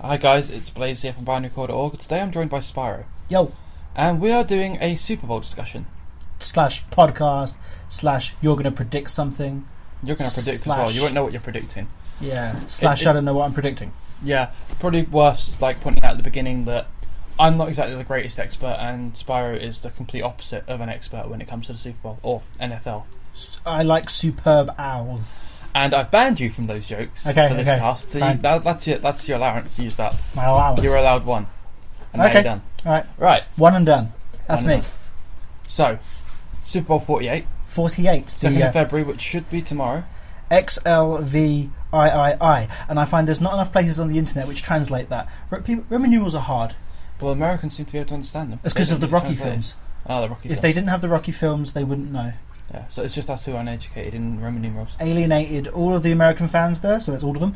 Hi guys, it's Blaze here from Binary.org. Today I'm joined by Spyro. Yo. And we are doing a Super Bowl discussion. / podcast / you're going to predict something. You're going to predict as well. You won't know what you're predicting. Yeah. / I don't know what I'm predicting. Yeah. Probably worth pointing out at the beginning that I'm not exactly the greatest expert, and Spyro is the complete opposite of an expert when it comes to the Super Bowl or NFL. I like superb owls. And I've banned you from those jokes for this cast. So that's your allowance. Use that. My allowance. You're allowed one. And now you're done. Right. One and done. That's me. So, Super Bowl 48. 48. 2nd of February, which should be tomorrow. XLVIII. And I find there's not enough places on the internet which translate that. Roman numerals are hard. Well, Americans seem to be able to understand them. It's because of the Rocky films. Oh, the Rocky films. If they didn't have the Rocky films, they wouldn't know. Yeah, so it's just us who are uneducated in Roman numerals. Alienated all of the American fans there, so that's all of them.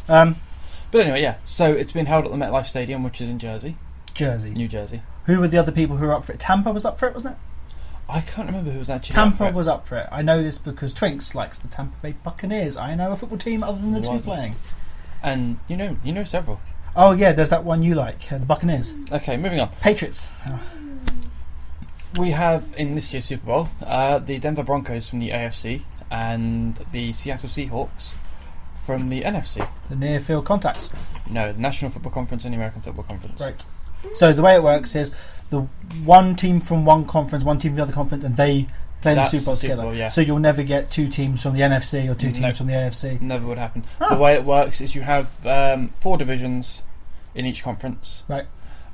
Yeah. But anyway, yeah. So it's been held at the MetLife Stadium, which is in Jersey. New Jersey. Who were the other people who were up for it? Tampa was up for it, wasn't it? I can't remember who was actually Tampa was up for it. I know this because Twinks likes the Tampa Bay Buccaneers. I know a football team other than the two playing. And you know several. Oh yeah, there's that one you like, the Buccaneers. Okay, moving on. Patriots. We have, in this year's Super Bowl, the Denver Broncos from the AFC and the Seattle Seahawks from the NFC. The near field contacts. No, the National Football Conference and the American Football Conference. Right. So the way it works is the one team from one conference, one team from the other conference, and they play the Super Bowl together. Yeah. So you'll never get two teams from the NFC or two teams from the AFC. Never would happen. The way it works is you have 4 divisions in each conference. Right.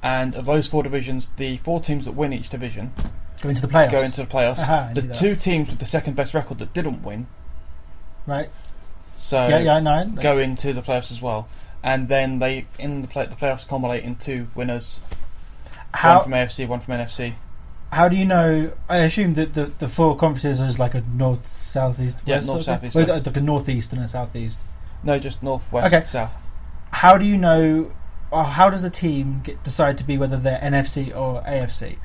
And of those 4 divisions, the 4 teams that win each division go into the playoffs. The 2 teams with the second best record that didn't win, right? So go into the playoffs as well. And then they the playoffs culminate in 2 winners. One from AFC, one from NFC. How do you know? I assume that the 4 conferences is like a north, south, east. Yeah, north, south, east. Like a northeast and a southeast. No, just north, west, south. How do you know? Or how does a team decide to be whether they're NFC or AFC?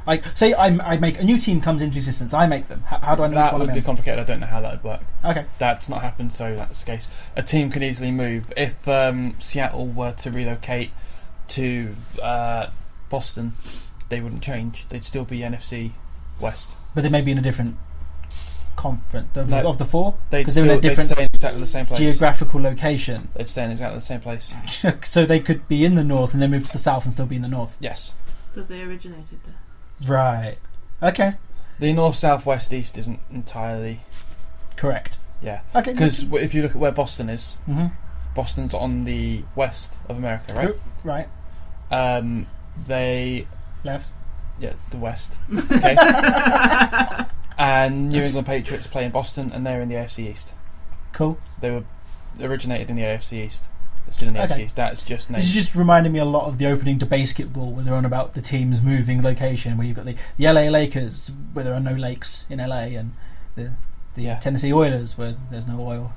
Like, say I make a new team comes into existence. I make them. How do I know? That would be complicated. I don't know how that would work. Okay, that's not happened, so that's the case. A team can easily move if Seattle were to relocate to Boston. They wouldn't change. They'd still be NFC West. But they may be in a different conference of the 4 because they're in a different, stay in exactly the same place. Geographical location. They'd stay in exactly the same place. So they could be in the north and then move to the south and still be in the north. Yes, because they originated there. Right. Okay. The north, south, west, east isn't entirely correct. Yeah. Okay. Because if you look at where Boston is, Boston's on the west of America, right? Right. They left. Yeah, the west. Okay. And New England Patriots play in Boston, and they're in the AFC East. Cool. They were originated in the AFC East. They're still in the AFC East. That's just named. This is just reminding me a lot of the opening to basketball, where they're on about the teams moving location. Where you've got the LA Lakers, where there are no lakes in LA, and the Tennessee Oilers, where there's no oil.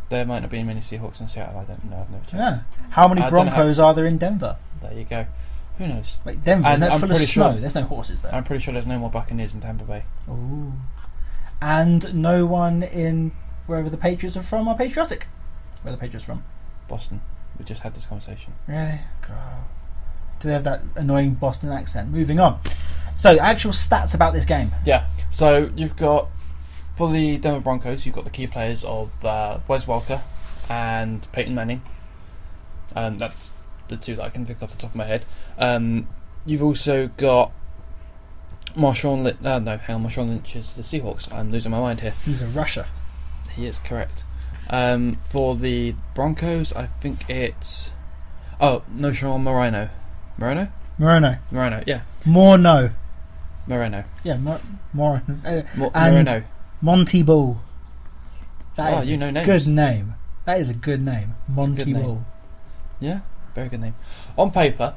There might not be many Seahawks in Seattle. I don't know. I've never checked. Yeah. How many Broncos are there in Denver? There you go. Who knows? Wait, Denver, isn't that full of snow? There's no horses there. I'm pretty sure there's no more Buccaneers in Tampa Bay. Ooh. And no one in wherever the Patriots are from are patriotic. Where are the Patriots from? Boston. We just had this conversation. Really? God. Do they have that annoying Boston accent? Moving on. So, actual stats about this game. Yeah. So, you've got, for the Denver Broncos, you've got the key players of Wes Welker and Peyton Manning. That's the 2 that I can think off the top of my head. You've also got Marshawn Lynch. Marshawn Lynch is the Seahawks. I'm losing my mind here. He's a rusher. He is correct. For the Broncos, I think it's Sean Moreno. Moreno, yeah. Moreno. Yeah, Moreno. Moreno. Monty Ball. That is you know names. Good name. That is a good name. Monty Ball. Yeah, very good name. On paper,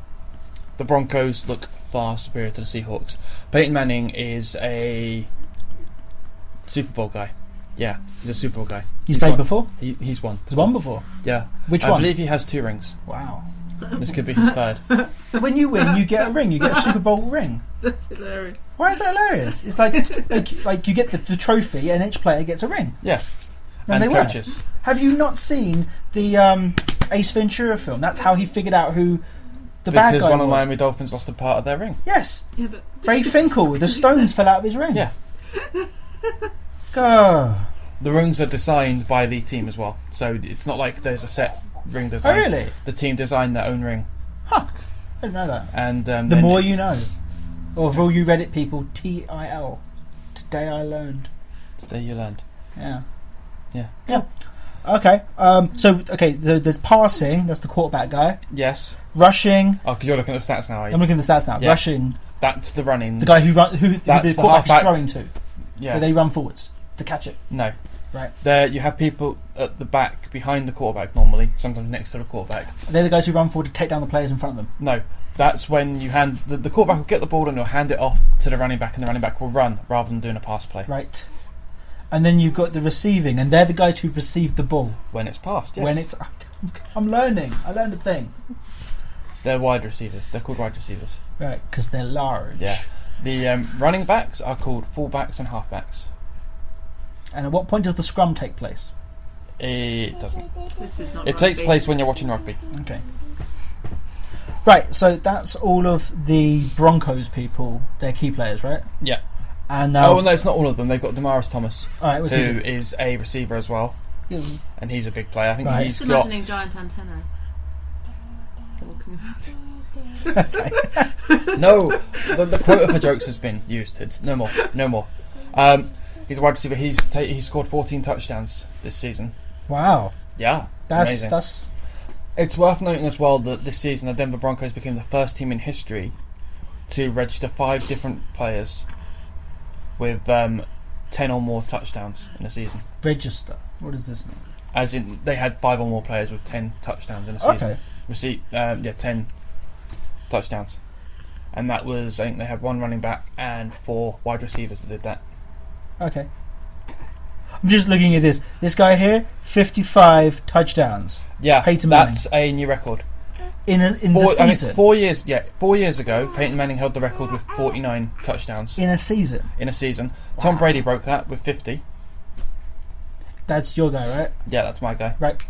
the Broncos look far superior to the Seahawks. Peyton Manning is a Super Bowl guy. Yeah, he's a Super Bowl guy. He's played before? He's won. He's won before? Yeah. Which one? I believe he has 2 rings. Wow. This could be his 3rd. When you win, you get a ring. You get a Super Bowl ring. That's hilarious. Why is that hilarious? It's like you get the trophy and each player gets a ring. Yeah. And they coaches. Have you not seen the Ace Ventura film. That's how he figured out who the bad guy Because one of the was. Miami Dolphins lost a part of their ring. Yes. Yeah, but Ray Finkel, the stones fell out of his ring. Yeah. God. The rings are designed by the team as well, so it's not like there's a set ring design. Oh, really? The team designed their own ring, Huh. I didn't know that. and The then more it's- you know. Or for all you Reddit people, TIL. Today I learned. There you learned. Yeah. Yeah. Yeah. Okay. So there's passing. That's the quarterback guy. Yes. Rushing. Oh, because you're looking at the stats now, are you? I'm looking at the stats now. Yeah. Rushing. That's the running. The guy who the That's the quarterback is halfback. throwing to. Yeah. So they run forwards to catch it. No. Right. There, you have people at the back behind the quarterback normally, sometimes next to the quarterback. They're the guys who run forward to take down the players in front of them. No, that's when you hand the quarterback will get the ball and he'll hand it off to the running back, and the running back will run rather than doing a pass play. Right. And then you've got the receiving, and they're the guys who receive the ball. When it's passed, yes. When it's, I'm learning. I learned a thing. They're wide receivers. They're called wide receivers. Right, because they're large. Yeah. The running backs are called fullbacks and halfbacks. And at what point does the scrum take place? It doesn't. this is not. It takes rugby. place when you're watching rugby. Okay. Right, so that's all of the Broncos people. They're key players, right? Yeah. And now, Oh, no, it's not all of them. They've got Damaris Thomas, all right, what's he who do? is a receiver as well, and he's a big player. I think Right. he's Just got. imagining giant antennae. Walking around. No, the quota for jokes has been used. It's no more. No more. He's a wide receiver. He's scored 14 touchdowns this season. Wow, Yeah, it's amazing. that's It's worth noting as well that this season the Denver Broncos became the first team in history to register 5 different players with 10 or more touchdowns in a season. register. What does this mean? As in, they had 5 or more players with 10 touchdowns in a season. Okay. 10 touchdowns. And that was, I think they had 1 running back and 4 wide receivers that did that. Okay. I'm just looking at this. This guy here, 55 touchdowns Yeah, Peyton Manning. that's a new record. in the I think season. 4 years. Yeah, 4 years ago, Peyton Manning held the record with 49 touchdowns In a season. in a season. Tom Brady broke that with 50. That's your guy, right? Yeah, that's my guy. Right.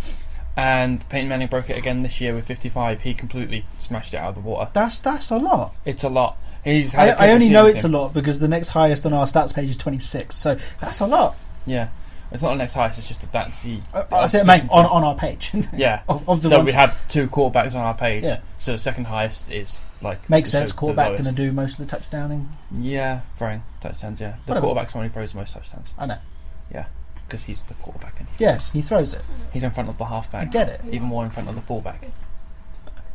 And Peyton Manning broke it again this year with 55. He completely smashed it out of the water. That's a lot. It's a lot. He's had a good I only know receiving it's a team. lot because the next highest on our stats page is 26. So that's a lot. Yeah, it's not the next highest. It's just that that's the. I said, mate, on our page. Yeah. of the So ones. we have 2 quarterbacks on our page. Yeah. So the second highest is like. Makes so sense. the Quarterback going to lowest. do most of the touchdowning. Yeah, throwing touchdowns. Yeah, the Whatever. quarterback's the one who throws the most touchdowns. I know. Yeah, because he's the quarterback and Yeah, he throws it. he's in front of the halfback. I get it. Even more in front of the fullback.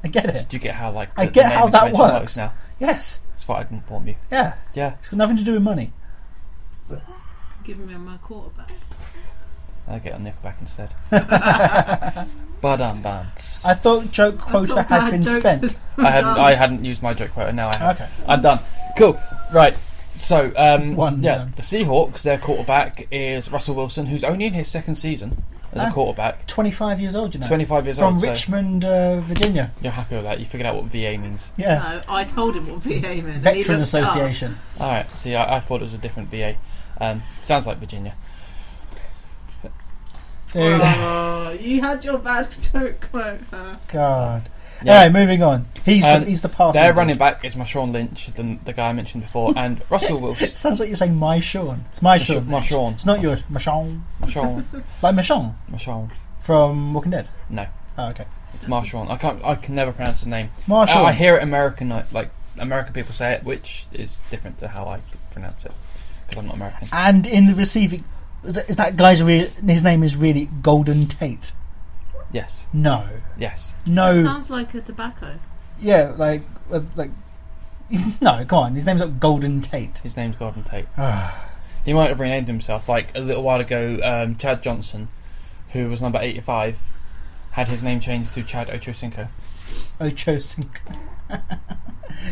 I get it. Do you get how like? I the get how naming that convention works. now. Yes. That's what I'd inform you. Yeah. Yeah, It's got nothing to do with money. Giving me my quarterback. I'll get on Nickelback instead. Badum-bums. I thought joke quota I've got had bad been jokes spent. I hadn't used my joke quota. Now I have. Okay. I'm done. Cool. Right. So, One yeah, done. the Seahawks, their quarterback is Russell Wilson, who's only in his second season as a quarterback. 25 years old, you know. 25 years From old. So Richmond, Virginia. you're happy with that? You figured out what VA means. Yeah. No, I told him what VA meant. and he Veteran looked up. Association. All right. See, I thought it was a different VA. Sounds like Virginia. Dude. Oh, you had your bad joke quote. God. Yeah. Alright, moving on. He's Um, the passing. Their dude. running back is Marshawn Lynch, the guy I mentioned before, and Russell Wilson. It sounds like you're saying my Sean. It's my Sean. Marshawn. It's not yours. Marshawn. Marshawn. Like Marshawn Marshawn. from Walking Dead. No, Oh, okay. it's Marshawn. I can never pronounce his name. Marshawn. I hear it American, like American people say it, which is different to how I pronounce it because I'm not American. And in the receiving, is that guy's his name is really Golden Tate? Yes, No, yes. no. Sounds like a tobacco. Yeah, like no. Come on, his name's not Golden Tate. His name's Gordon Tate. Ah, He might have renamed himself. Like a little while ago, Chad Johnson, who was number 85, had his name changed to Chad Ochocinco. Ocho Cinco.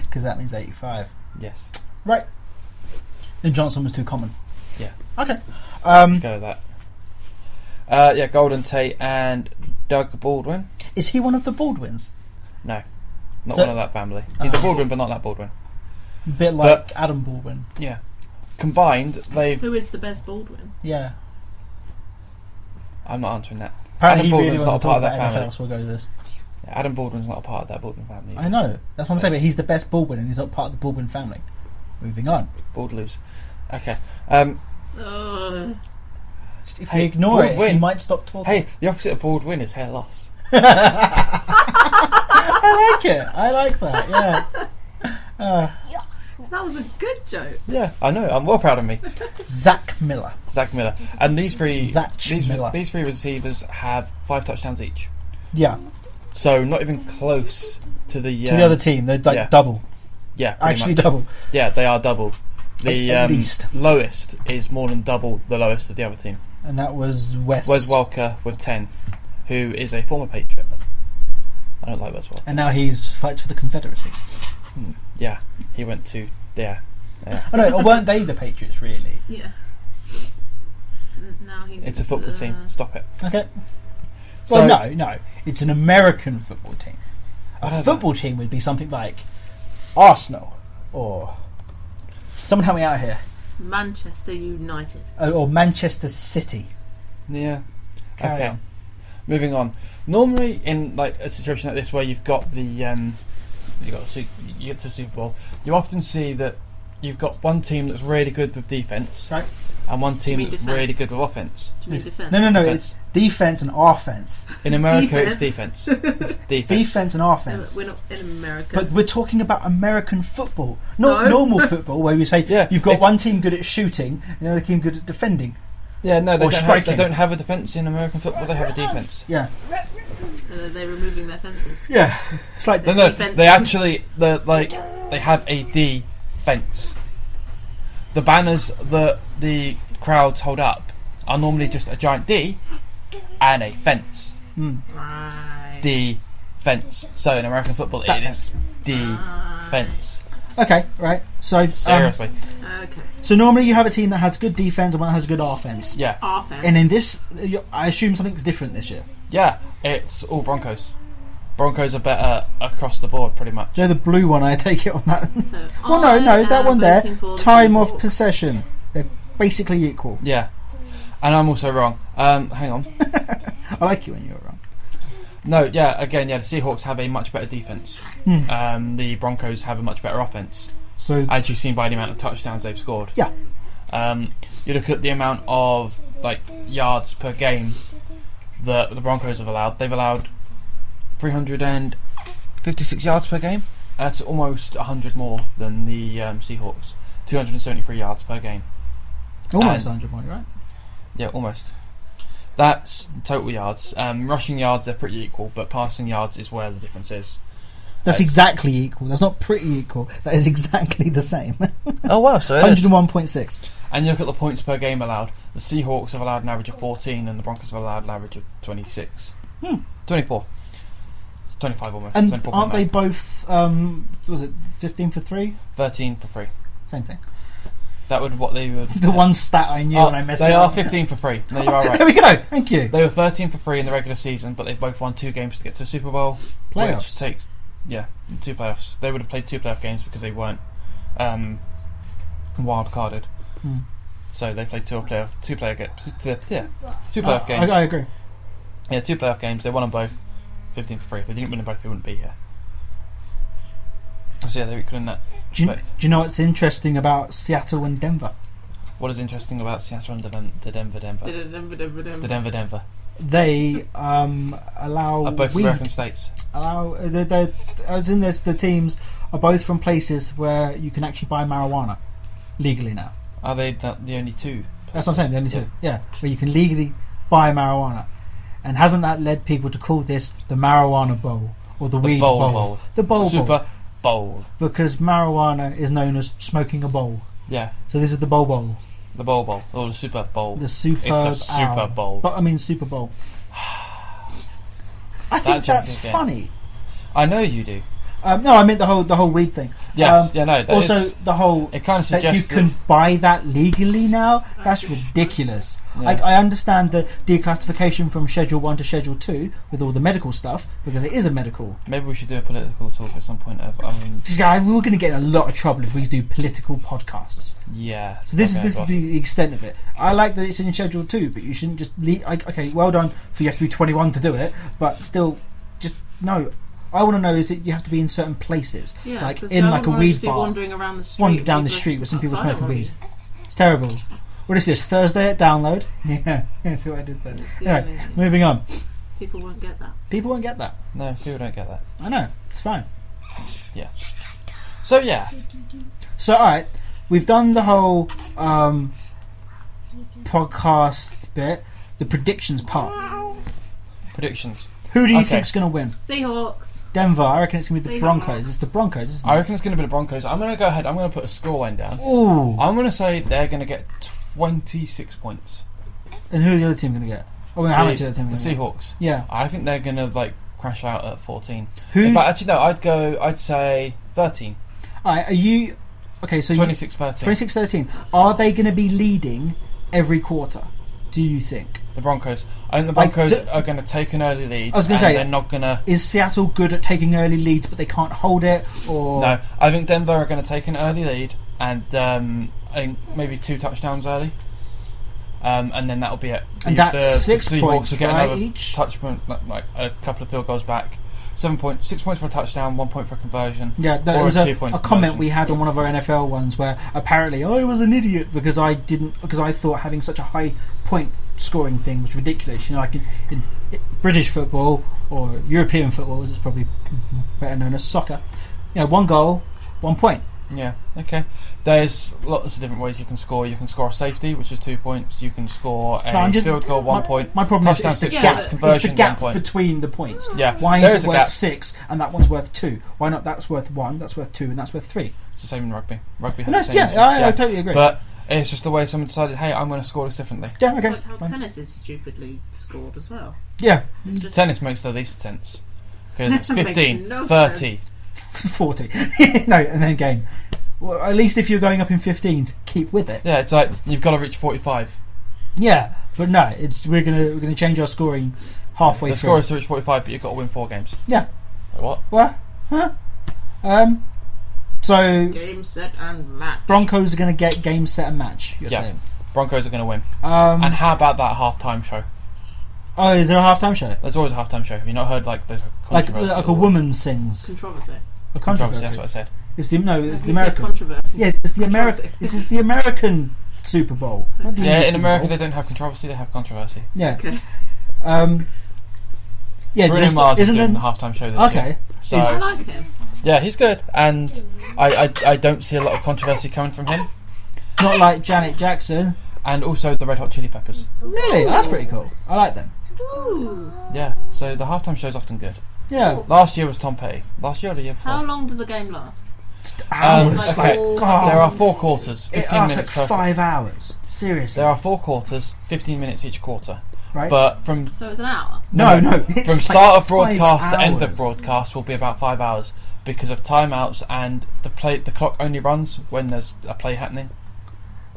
Because that means 85. Yes, Right. Then Johnson was too common. Yeah. Okay. let's go with that. Yeah, Golden Tate and Doug Baldwin. Is he one of the Baldwins? No, not So- one of that family. He's a Baldwin, but not that Baldwin. A bit like Adam Baldwin. Yeah. Combined, they've. Who is the best Baldwin? Yeah. I'm not answering that. Apparently, Adam he Baldwin's really not wants a to part talk of that about family. NFL, so we'll go with this. Adam Baldwin's not a part of that Baldwin family. I know. That's what I'm saying, but he's the best Baldwin, and he's not part of the Baldwin family. Moving on. Baldloos. Okay. If you ignore it, Baldwin. he might stop talking. Hey, the opposite of Baldwin is hair loss. I like it. I like that, yeah. That was a good joke. Yeah, I know. I'm well proud of me. Zach Miller. Zach Miller. And these three Miller. these three receivers have 5 touchdowns each. Yeah. So not even close to the To the other team. They're like yeah. double. Yeah, Actually much. double. Yeah, they are double. The At least. lowest is more than double the lowest of the other team. And that was Wes Welker with 10, who is a former Patriot. I don't like Wes Welker. And now he's fights for the Confederacy. Yeah, he went to yeah. Oh no, or weren't they the Patriots really? Yeah. Now he's. It's a football team. Stop it. Okay. So, Well, no. It's an American football team. A Whatever. football team would be something like Arsenal or someone help me out here. Manchester United. Or Manchester City. Yeah. Carry Okay. on. Moving on. Normally, in like a situation like this where you've got the you get to a Super Bowl, you often see that you've got one team that's really good with defense, Right. and one team mean that's defense? really good with offense. Do you mean defence? No. Defense. It's defense and offense. In America, it's defense. It's defense and offense. We're not in America. But we're talking about American football, So? not normal football, where we say Yeah, you've got it's- one team good at shooting and the other team good at defending. Yeah, no, Or striking. they don't have a defense in American football. They have a defense. Yeah, They're removing their fences. yeah. It's like No, Defense. they actually they have a defense. The banners that the crowds hold up are normally just a giant D and a fence. Right. Defense. So in American football, Stat it is defense. okay, right. So Seriously, Okay. so normally you have a team that has good defense and one that has good offense. yeah, Offense. And in this, I assume something's different this year. yeah. It's all Broncos. Broncos are better across the board, pretty much. They're the blue one. I take it on that. So Well, I no, that am one there. voting for the Time Super of Bowl. possession. They're basically equal. Yeah, and I'm also wrong. Hang on. I like you when you're wrong. No, yeah, again, yeah, the Seahawks have a much better defense. The Broncos have a much better offense, So as you've seen by the amount of touchdowns they've scored. yeah, You look at the amount of like yards per game that the Broncos have allowed. They've allowed 356 yards per game. That's almost 100 more than the Seahawks. 273 yards per game. almost 100 more, right? Yeah, almost. That's total yards. Rushing yards, they're pretty equal, but passing yards is where the difference is. That's exactly equal. That's not pretty equal. That is exactly the same. Oh wow, so 101.6. And you look at the points per game allowed. The Seahawks have allowed an average of 14, and the Broncos have allowed an average of 26. 24. It's 25 almost. And 24.9. aren't they both? Was it 15 for 3? 13 for free. Same thing. That would what they would. The one stat I knew when I messed They it are up. 15 for free. No, you are right. There we go. Thank you. They were 13 for free in the regular season, but they've both won 2 games to get to the Super Bowl. Playoffs. Which takes 2 playoffs. They would have played 2 playoff games because they weren't wild carded. So they played 2 playoff games. I agree. Yeah, 2 playoff games. They won them both. 15 for free. If they didn't win them both, they wouldn't be here. So yeah, they're equal in that Do you, respect. do you know what's interesting about Seattle and Denver? What is interesting about Seattle and the Denver? They allow Are both weed. American states. As in this, the teams are both from places where you can actually buy marijuana legally now. Are they the only 2? That's what I'm saying. The only two, yeah, where you can legally buy marijuana. And hasn't that led people to call this the marijuana bowl or the weed bowl? The bowl Super bowl. Bowl. Because marijuana is known as smoking a bowl. Yeah, So this is the bowl. the Bowl. Or the Super Bowl. The Super It's a Super Bowl. But I mean Super Bowl. I think joke that's again. funny. I know you do. No, I meant the whole weed thing. Yes, that also, is, the whole it kind of that you suggests can buy that legally now. That's ridiculous. Yeah. I understand the declassification from Schedule 1 to Schedule 2 with all the medical stuff because it is a medical. Maybe we should do a political talk at some point. Yeah, we're going to get in a lot of trouble if we do political podcasts. Yeah. So this is the extent of it. I like that it's in Schedule 2, but you shouldn't just okay, well done for you have to be 21 to do it, but still, just no. I want to know is that you have to be in certain places, like in like a weed bar, wandering around the street, wander down the street with some people smoking weed. It's terrible. What is this? Thursday at Download? Yeah, that's what I did then. Anyway, moving on. People won't get that. People won't get that. No, people don't get that. I know. It's fine. Yeah. So yeah. So alright, we've done the whole podcast bit, the predictions part. Predictions. Who do you think's going to win? Seahawks. Denver. I reckon it's going to be the Seahawks. Broncos. It's the Broncos, isn't it? I reckon it's going to be the Broncos. I'm going to go ahead. I'm going to put a scoreline down. Ooh. I'm going to say they're going to get 26 points. And who are the other team going to get? Oh, how much are the other team The going to get? Seahawks. Yeah. I think they're going to crash out at 14. Who's... In fact, actually no. I'd say 13. Alright, are you... Okay, so 26-13. 26-13. Are they going to be leading every quarter, do you think? The Broncos. I think the Broncos are going to take an early lead. I was going to say... they're not going to... Is Seattle good at taking early leads but they can't hold it? Or No. I think Denver are going to take an early lead and I think maybe 2 touchdowns early. And then that'll be it. And that's 6 the Seahawks points, will get right, another each? touchpoint, like a couple of field goals back. 6 points for a touchdown, 1 point for a conversion. Yeah, there or was a a 2-point comment conversion. we had on one of our NFL ones where apparently I was an idiot because I thought having such a high point scoring thing was ridiculous. You know, like in British football or European football, as it's probably better known as soccer. You know, 1 goal, 1 point. Yeah, okay. There's lots of different ways you can score. You can score a safety, which is 2 points. You can score a field goal, 1 point. My problem Touchdown, is the 6 gap. points. Conversion, It's the gap 1 point. between the points. Yeah, Why there is it a worth gap. 6 and that one's worth 2? Why not that's worth 1, that's worth 2, and that's worth 3? It's the same in rugby. Rugby has No, the same. yeah, I totally agree. But it's just the way someone decided, hey, I'm going to score this differently. Yeah, It's okay. like how fine. tennis is stupidly scored as well. Yeah, It's just Tennis makes the least sense. Because it's Makes 15, no 30. 40. No, and then game. Well, at least if you're going up in 15s, keep with it. Yeah, it's like you've got to reach 45. Yeah, but no, we're gonna change our scoring halfway The through. score is to reach 45, but you've got to win 4 games. Yeah. Like what? What? Huh? So game, set, and match. Broncos are gonna get game, set, and match. You're Yeah. saying? Broncos are going to win. And how about that halftime show? Oh, is there a halftime show? There's always a halftime show. Have you not heard there's a Like controversy a woman sings. Controversy. A Controversy, controversy. that's what I said. It's the no, it's You the said American. Controversy. Yeah, it's the American. Controversy. This is the American Super Bowl. Not the Yeah, English in Super America Bowl. they don't have controversy, they have controversy. Yeah. Okay. Yeah. Bruno Mars is isn't doing there? the halftime show this Okay. year. So I like him. yeah, he's good, and I don't see a lot of controversy coming from him. Not like Janet Jackson. And also the Red Hot Chili Peppers. Really? That's pretty cool. I like them. Ooh. Yeah, so the halftime show's often good. Yeah. Last year was Tom Petty. Last year or the year before? How long does a game last? Hours. Like okay. all- God. There are 4 quarters, It 15 lasts minutes like per. 5 hours. Seriously. There are 4 quarters, 15 minutes each quarter. Right. But from So it's an hour. No. It's from like start of 5 broadcast to end of hours. broadcast will be about 5 hours because of timeouts and the clock only runs when there's a play happening,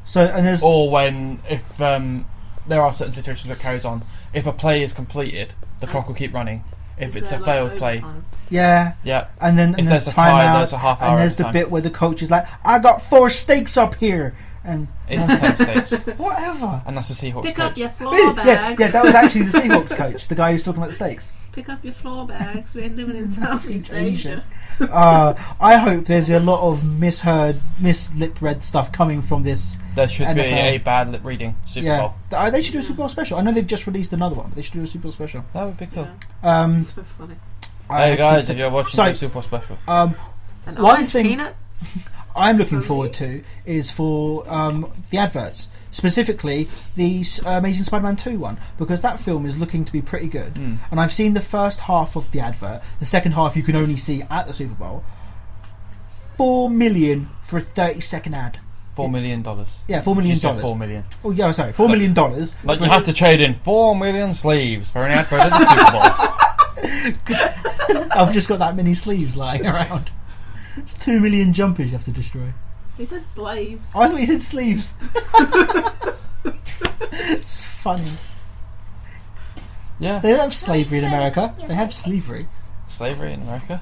So and there's or when if there are certain situations where it carries on. If a play is completed, the clock will keep running. If Is it's a there, like, failed play, overtime? yeah, yeah. and then If there's there's a tie, timeout, there's a half hour and there's the overtime. bit where the coach is like, "I got 4 steaks up here," and It's 10 states, whatever. and that's the Seahawks Pick coach. up your floor bags. Yeah, that was actually the Seahawks coach, the guy who's talking about the steaks. Pick up your floor bags. We're living in Southeast Asia. I hope there's a lot of mislip-read stuff coming from this. There should be NFL. a bad lip reading Super Bowl. They should do a Super Bowl special. I know they've just released another one, but they should do a Super Bowl special. That would be cool. Yeah. So funny. Hey guys, if you're watching the Super Bowl special, An one orange thing peanut? I'm looking forward to is for the adverts, specifically the Amazing Spider-Man 2 one, because that film is looking to be pretty good. And I've seen the first half of the advert. The second half you can only see at the Super Bowl. $4 million for a 30-second ad. $4 million. Yeah, $4 million. You said $4 million. Oh yeah, sorry, $4 million. Like you have to trade in 4 million sleeves for an advert at the Super Bowl. I've just got that many sleeves lying around. It's 2 million jumpers you have to destroy. He said slaves. Oh, I thought you said sleeves. It's funny. Yeah. They don't have slavery in America. They have slavery. Slavery in America?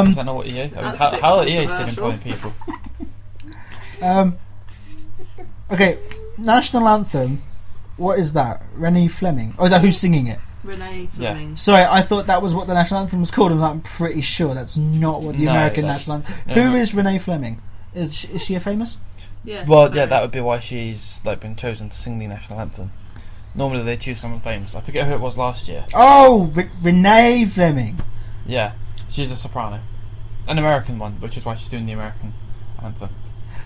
Is that not what EA? I mean, That's a how bit are EA still controversial. employing people? Okay, national anthem. What is that? Renee Fleming. Oh, is that who's singing it? Renee Fleming. Sorry, I thought that was what the national anthem was called, and I'm pretty sure that's not what the No, American that's- national anthem. no. Who is Renee Fleming? Is she a famous? Yeah. Well, yeah, that would be why she's like been chosen to sing the national anthem. Normally they choose someone famous. I forget who it was last year. Oh, Renee Fleming. Yeah, she's a soprano, an American one, which is why she's doing the American anthem.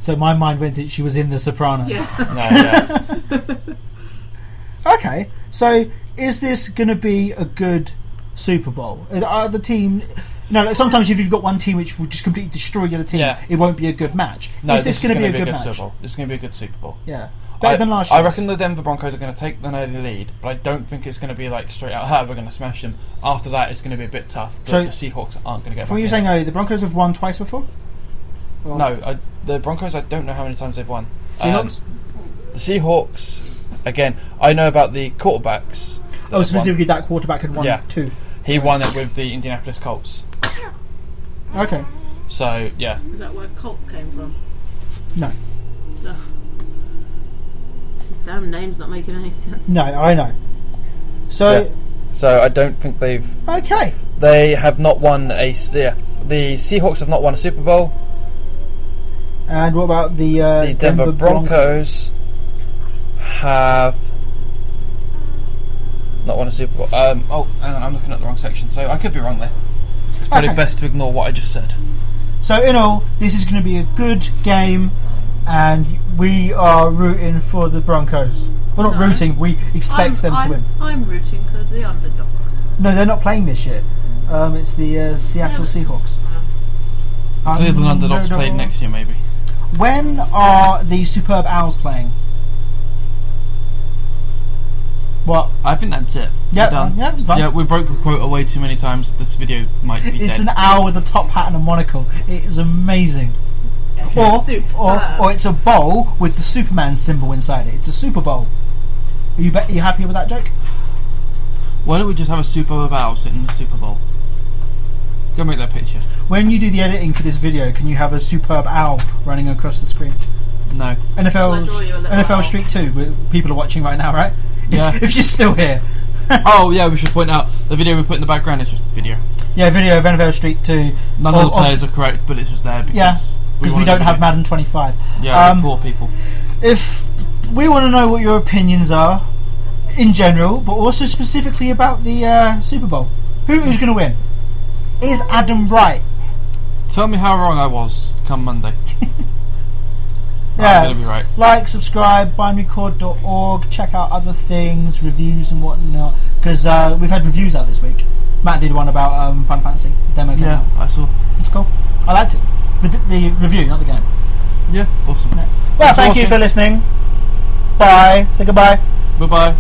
So my mind went to she was in The Sopranos. Yeah. No, yeah. Okay, so is this going to be a good Super Bowl? Are the team... like sometimes if you've got one team which will just completely destroy the other team, Yeah. it won't be a good match. No, is this going to be a good match? Super Bowl. This is going to be a good Super Bowl. Yeah. Better than last year. I reckon the Denver Broncos are going to take the early lead, but I don't think it's going to be like straight out, we're going to smash them. After that, it's going to be a bit tough, but So- the Seahawks aren't going to get From what back you were in. saying earlier, the Broncos have won twice before? Or- No, the Broncos, I don't know how many times they've won. Seahawks? The Seahawks, again, I know about the quarterbacks. that Oh, have specifically that quarterback had won Yeah. 2. won. He won it with the Indianapolis Colts. Okay. So, yeah. Is that where Colt came from? No. Ugh. His damn name's not making any sense. No, I know. So, Yeah. So I don't think they've... okay. They have not won a... Yeah, the Seahawks have not won a Super Bowl. And what about the The Denver Broncos have not won a Super Bowl. Oh, hang on, I'm looking at the wrong section, so I could be wrong there. It's probably Okay. best to ignore what I just said. So in all, this is going to be a good game, and we are rooting for the Broncos. Well, not No. rooting. We expect them to win. I'm rooting for the underdogs. No, they're not playing this year. It's the Seattle Seahawks. Cleveland Underdogs Underdog. played next year, maybe. When are the Superb Owls playing? What? I think that's it. Yeah, We're done. yeah, fine. Yeah, we broke the quota way too many times. This video might be It's dead. an owl with a top hat and a monocle. It is amazing. Or it's a bowl with the Superman symbol inside it. It's a Super Bowl. Are you happy with that joke? Why don't we just have a Super Bowl sitting in the Super Bowl? Go make that picture. When you do the editing for this video, can you have a superb owl running across the screen? No. Shall I draw you a little NFL owl? Street 2. People are watching right now, right? Yeah. If you're still here. Oh yeah, we should point out the video we put in the background is just video. Yeah, video of NFL Street 2. None of the players are correct, but it's just there because Yeah, because we wanna don't do have it. Madden 25. Yeah, we're poor people. If we want to know what your opinions are in general, but also specifically about the Super Bowl, who's going to win? Is Adam right? Tell me how wrong I was come Monday. Yeah. I'm gonna be right. Like, subscribe, binarychord.org, check out other things, reviews and whatnot, because we've had reviews out this week. Matt did one about Final Fantasy demo came Yeah, out. I saw. It's cool. I liked it. The review, not the game. Yeah, awesome. Well, That's thank you awesome. for listening. Bye. Say goodbye. Bye bye.